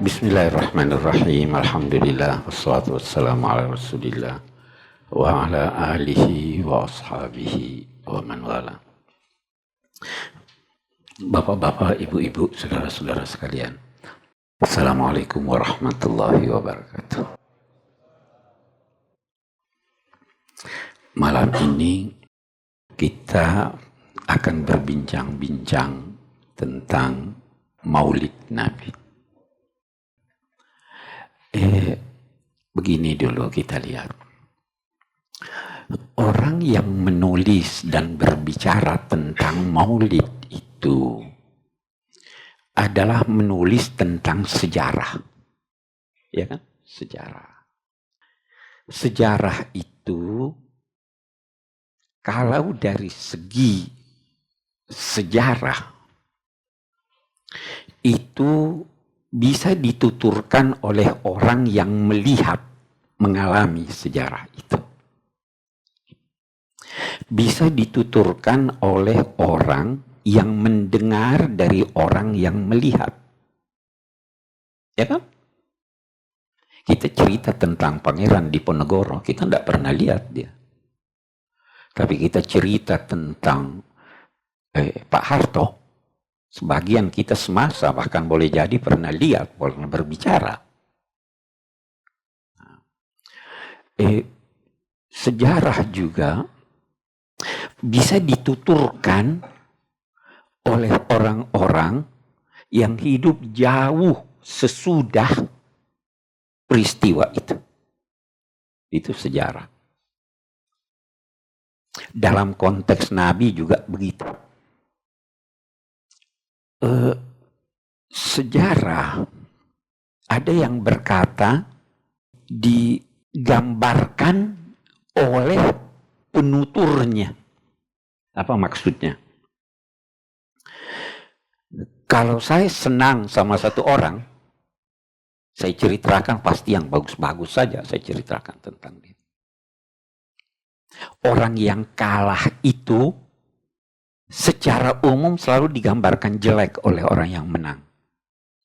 Bismillahirrahmanirrahim. Alhamdulillah wassalatu wassalamu ala Rasulillah wa ala alihi wa ashabihi wa man wala. Bapak-bapak, ibu-ibu, saudara-saudara sekalian, Assalamualaikum warahmatullahi wabarakatuh. Malam ini kita akan berbincang-bincang tentang Maulid Nabi. Begini dulu kita lihat. Orang yang menulis dan berbicara tentang Maulid itu adalah menulis tentang sejarah. Ya kan? Sejarah. Sejarah itu kalau dari segi sejarah itu bisa dituturkan oleh orang yang melihat, mengalami sejarah itu. Bisa dituturkan oleh orang yang mendengar dari orang yang melihat. Ya kan? Kita cerita tentang Pangeran Diponegoro, kita tidak pernah lihat dia. Tapi kita cerita tentang Pak Harto, sebagian kita semasa bahkan boleh jadi pernah lihat, pernah berbicara. Sejarah juga bisa dituturkan oleh orang-orang yang hidup jauh sesudah peristiwa itu. Itu sejarah. Dalam konteks Nabi juga begitu. Sejarah ada yang berkata digambarkan oleh penuturnya. Apa maksudnya? Kalau saya senang sama satu orang, saya ceritakan pasti yang bagus-bagus saja saya ceritakan tentang dia. Orang yang kalah itu secara umum selalu digambarkan jelek oleh orang yang menang.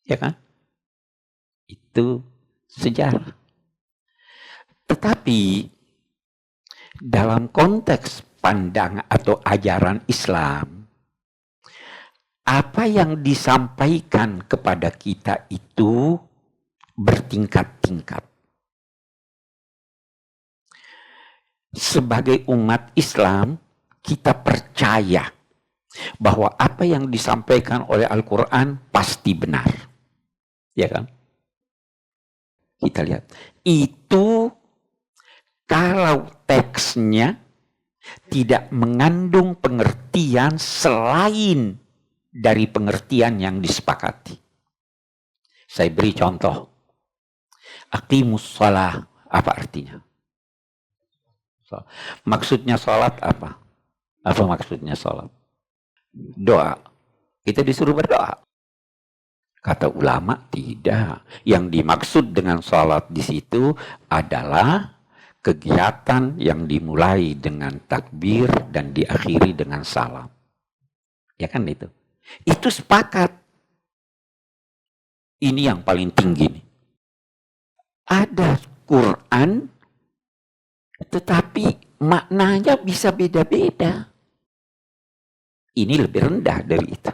Ya kan? Itu sejarah. Tetapi dalam konteks pandangan atau ajaran Islam, apa yang disampaikan kepada kita itu bertingkat-tingkat. Sebagai umat Islam, kita percaya bahwa apa yang disampaikan oleh Al-Quran pasti benar. Ya kan? Kita lihat. Itu kalau teksnya tidak mengandung pengertian selain dari pengertian yang disepakati. Saya beri contoh. Aqimus shalah, apa artinya? Maksudnya sholat apa? Apa maksudnya sholat? Doa. Kita disuruh berdoa. Kata ulama tidak. Yang dimaksud dengan sholat di situ adalah kegiatan yang dimulai dengan takbir dan diakhiri dengan salam. Ya kan itu? Itu sepakat. Ini yang paling tinggi nih. Ada Quran, tetapi maknanya bisa beda-beda. Ini lebih rendah dari itu.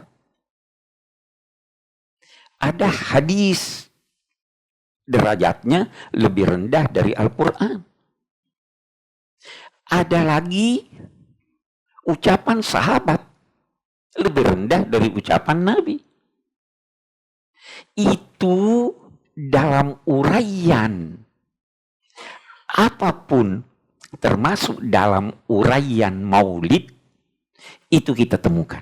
Ada hadis, derajatnya lebih rendah dari Al-Quran. Ada lagi ucapan sahabat, lebih rendah dari ucapan Nabi. Itu dalam uraian apapun, termasuk dalam uraian Maulid, itu kita temukan.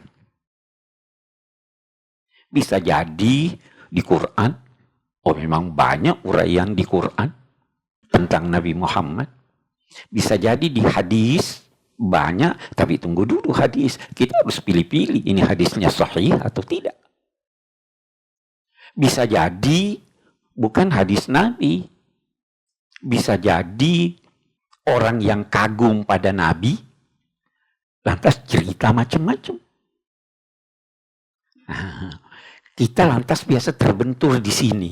Bisa jadi di Quran, memang banyak uraian di Quran tentang Nabi Muhammad. Bisa jadi di hadis banyak, tapi tunggu dulu hadis. Kita harus pilih-pilih ini hadisnya sahih atau tidak. Bisa jadi bukan hadis Nabi. Bisa jadi orang yang kagum pada Nabi, lantas cerita macam-macam. Kita lantas biasa terbentur di sini.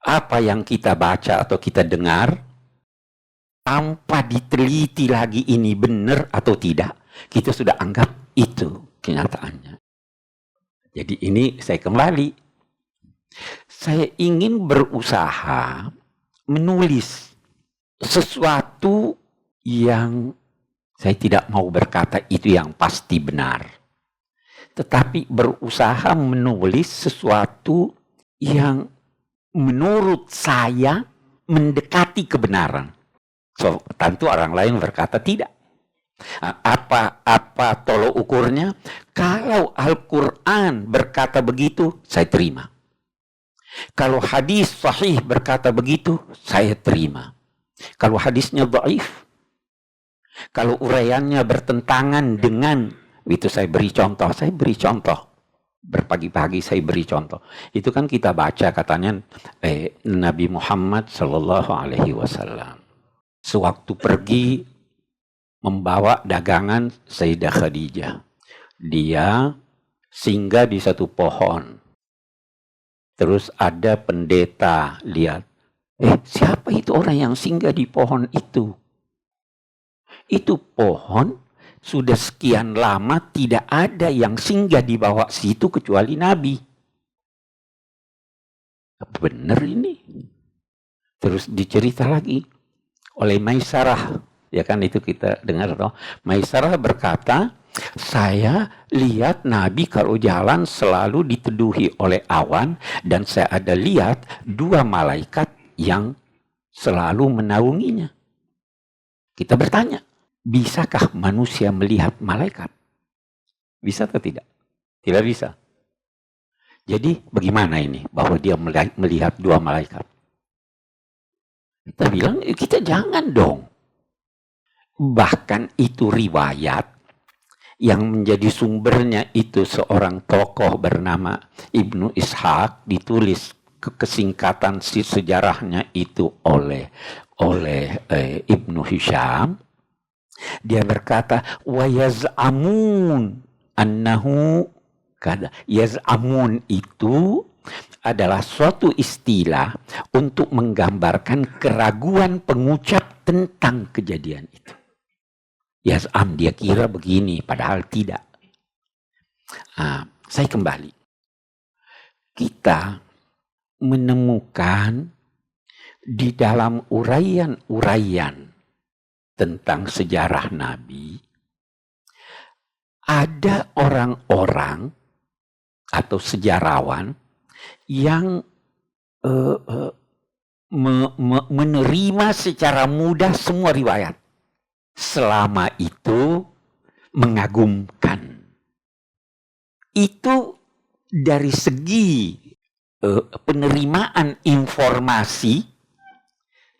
apa yang kita baca atau kita dengar, tanpa diteliti lagi ini benar atau tidak, kita sudah anggap itu kenyataannya. Jadi ini saya kembali. Saya ingin berusaha menulis sesuatu yang saya tidak mau berkata itu yang pasti benar. Tetapi berusaha menulis sesuatu yang menurut saya mendekati kebenaran. So, tentu orang lain berkata tidak. Apa tolok ukurnya? Kalau Al-Quran berkata begitu, saya terima. Kalau hadis sahih berkata begitu, saya terima. Kalau hadisnya dhaif, kalau uraiannya bertentangan dengan, itu saya beri contoh. Berpagi-pagi saya beri contoh. Itu kan kita baca katanya Nabi Muhammad Sallallahu Alaihi Wasallam sewaktu pergi membawa dagangan Sayyidah Khadijah. Dia singgah di satu pohon. Terus ada pendeta lihat. Siapa itu orang yang singgah di pohon itu? Itu pohon sudah sekian lama tidak ada yang singgah di bawah situ kecuali Nabi. Benar ini. Terus dicerita lagi oleh Maisarah. Ya kan itu kita dengar toh. Maisarah berkata, saya lihat Nabi kalau jalan selalu diteduhi oleh awan dan saya ada lihat 2 malaikat yang selalu menaunginya. Kita bertanya, bisakah manusia melihat malaikat? Bisa atau tidak? Tidak bisa. Jadi bagaimana ini bahwa dia melihat 2 malaikat? Kita bilang, kita jangan dong. Bahkan itu riwayat yang menjadi sumbernya itu seorang tokoh bernama Ibnu Ishaq, ditulis kesingkatan sejarahnya itu oleh Ibnu Hisham. Dia berkata, wa yaz'amun annahu kada. Yaz'amun itu adalah suatu istilah untuk menggambarkan keraguan pengucap tentang kejadian itu. Yaz'am, dia kira begini, padahal tidak. Saya kembali. Kita menemukan di dalam uraian-uraian tentang sejarah Nabi, ada orang-orang atau sejarawan yang menerima secara mudah semua riwayat. Selama itu mengagumkan. Itu dari segi penerimaan informasi,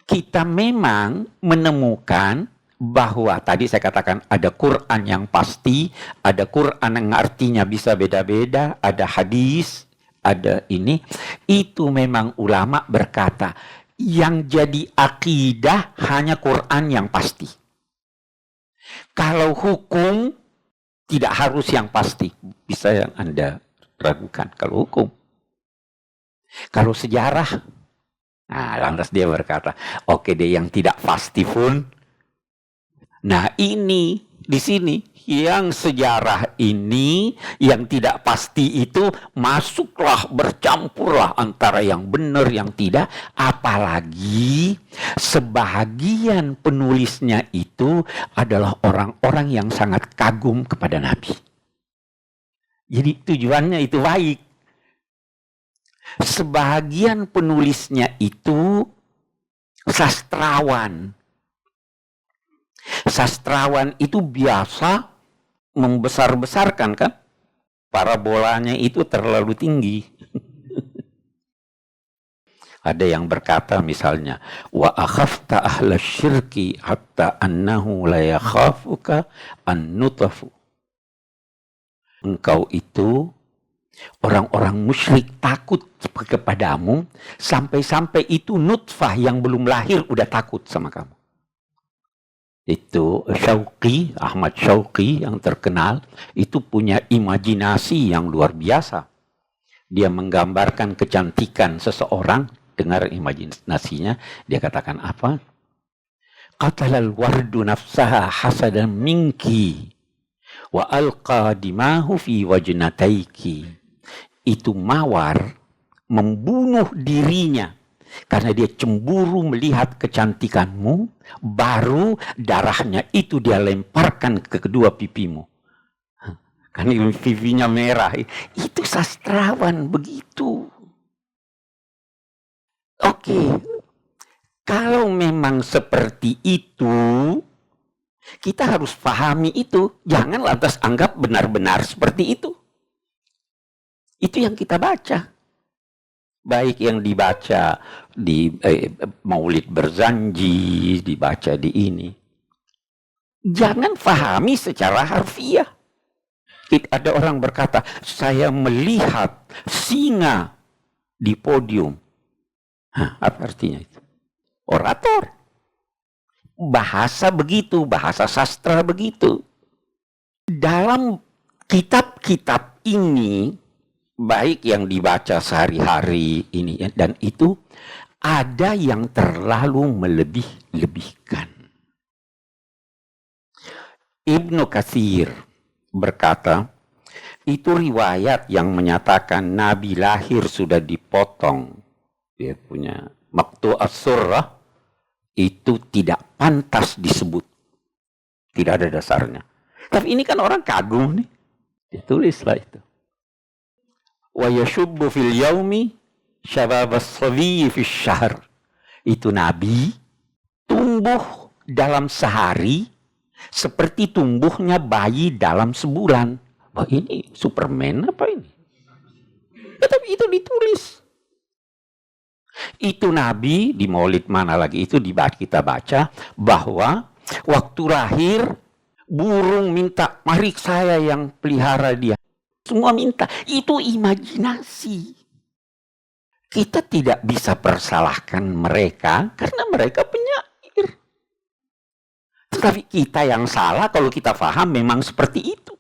kita memang menemukan bahwa tadi saya katakan ada Quran yang pasti, ada Quran yang artinya bisa beda-beda, ada hadis, ada ini. Itu memang ulama berkata, yang jadi akidah hanya Quran yang pasti. Kalau hukum tidak harus yang pasti, bisa yang Anda ragukan kalau hukum. Kalau sejarah, lantas dia berkata, oke deh yang tidak pasti pun. Nah ini di sini yang sejarah ini yang tidak pasti itu masuklah, bercampurlah antara yang benar yang tidak, apalagi sebahagian penulisnya itu adalah orang-orang yang sangat kagum kepada Nabi. Jadi tujuannya itu baik. Sebahagian penulisnya itu sastrawan. Sastrawan itu biasa membesar-besarkan kan? Parabolanya itu terlalu tinggi. Ada yang berkata misalnya, wa akhafta ahla syirki hatta annahu la yakhafuka an-nutafu. Engkau itu orang-orang musyrik takut kepadamu sampai-sampai itu nutfah yang belum lahir udah takut sama kamu. Itu Syauqi, Ahmad Syauqi yang terkenal, itu punya imajinasi yang luar biasa. Dia menggambarkan kecantikan seseorang, dengar imajinasinya, dia katakan apa? Qatalal wardu nafsaha hasadan minki wa alqa dimahu fi wajnataiki. Itu mawar membunuh dirinya karena dia cemburu melihat kecantikanmu, baru darahnya itu dia lemparkan ke kedua pipimu. Karena pipinya merah. Itu sastrawan begitu. Oke. Kalau memang seperti itu, kita harus pahami itu. Jangan lantas anggap benar-benar seperti itu. Itu yang kita baca. Baik yang dibaca di Maulid Berzanji, dibaca di ini. Jangan pahami secara harfiah. Ada orang berkata, saya melihat singa di podium. Hah, apa artinya itu? Orator. Bahasa begitu, bahasa sastra begitu. Dalam kitab-kitab ini, baik yang dibaca sehari-hari ini dan itu, ada yang terlalu melebih-lebihkan. Ibnu Katsir berkata, itu riwayat yang menyatakan Nabi lahir sudah dipotong. Dia punya Maqtu' as-surrah, itu tidak pantas disebut. Tidak ada dasarnya. Tapi ini kan orang kagum nih. Ditulislah itu. Wa yashubbu fil yaumi syabab as-sabi fi syahr. Itu Nabi tumbuh dalam sehari seperti tumbuhnya bayi dalam sebulan. Wah, ini Superman apa ini? Ya, tapi itu ditulis. Itu Nabi di Maulid mana lagi itu kita baca bahwa waktu lahir burung minta, mari saya yang pelihara dia. Semua minta. Itu imajinasi. Kita tidak bisa persalahkan mereka karena mereka penyair. Tetapi kita yang salah kalau kita paham memang seperti itu.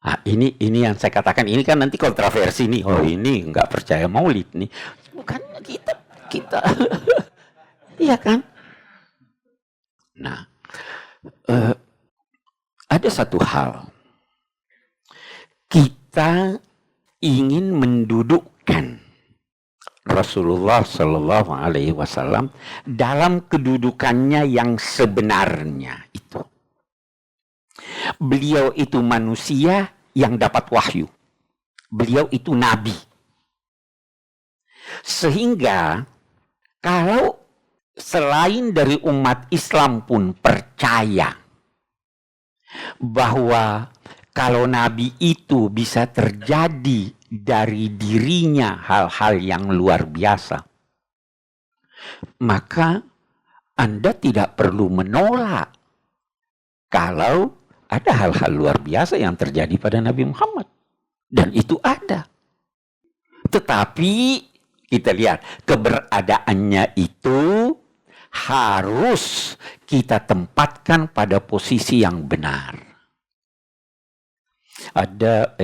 Nah, ini yang saya katakan, ini kan nanti kontroversi nih. Oh, ini nggak percaya Maulid nih. Bukan kita. Iya kan? Nah, ada satu hal. Kita ingin mendudukkan Rasulullah Shallallahu Alaihi Wasallam dalam kedudukannya yang sebenarnya itu. Beliau itu manusia yang dapat wahyu. Beliau itu nabi. Sehingga kalau selain dari umat Islam pun percaya bahwa kalau nabi itu bisa terjadi dari dirinya hal-hal yang luar biasa, maka Anda tidak perlu menolak kalau ada hal-hal luar biasa yang terjadi pada Nabi Muhammad. Dan itu ada. Tetapi kita lihat keberadaannya itu harus kita tempatkan pada posisi yang benar. Ada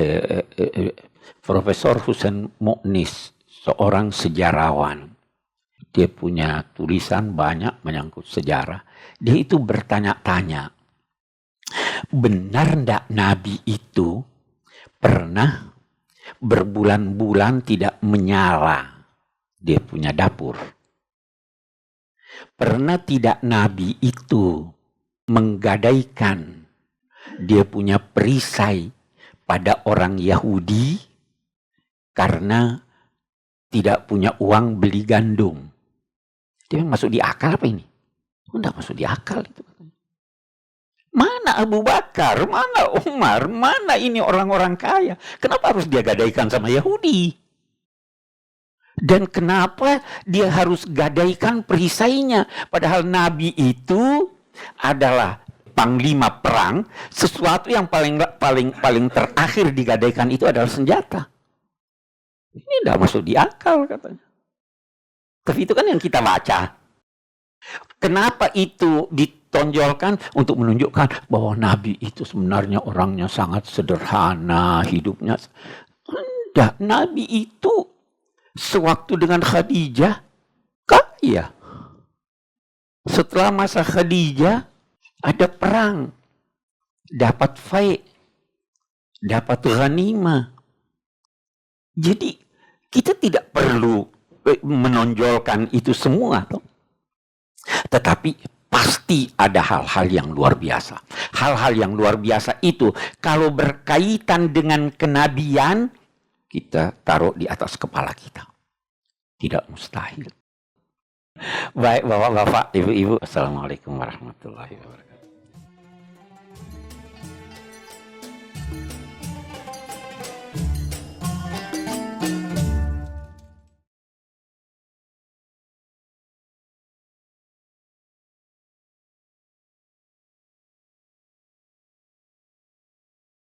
Profesor Husain Mu'nis, seorang sejarawan. Dia punya tulisan banyak menyangkut sejarah. Dia itu bertanya-tanya, benar enggak Nabi itu pernah berbulan-bulan tidak menyala dia punya dapur? Pernah tidak Nabi itu menggadaikan dia punya perisai pada orang Yahudi karena tidak punya uang beli gandum? Dia masuk di akal apa ini? Enggak masuk di akal itu. Mana Abu Bakar, mana Umar, mana ini orang-orang kaya? Kenapa harus dia gadaikan sama Yahudi? Dan kenapa dia harus gadaikan perisainya? Padahal Nabi itu adalah panglima perang, sesuatu yang paling terakhir digadaikan itu adalah senjata. Ini tidak masuk di akal katanya. Tapi itu kan yang kita baca. Kenapa itu ditonjolkan? Untuk menunjukkan bahwa Nabi itu sebenarnya orangnya sangat sederhana hidupnya. Tidak, Nabi itu Sewaktu dengan Khadijah, kaya. Setelah masa Khadijah, ada perang. Dapat faid. Dapat ghanimah. Jadi, kita tidak perlu menonjolkan itu semua. Tetapi pasti ada hal-hal yang luar biasa. Hal-hal yang luar biasa itu kalau berkaitan dengan kenabian, kita taruh di atas kepala kita. Tidak mustahil. Baik Bapak-bapak, Ibu-ibu, Assalamualaikum warahmatullahi wabarakatuh.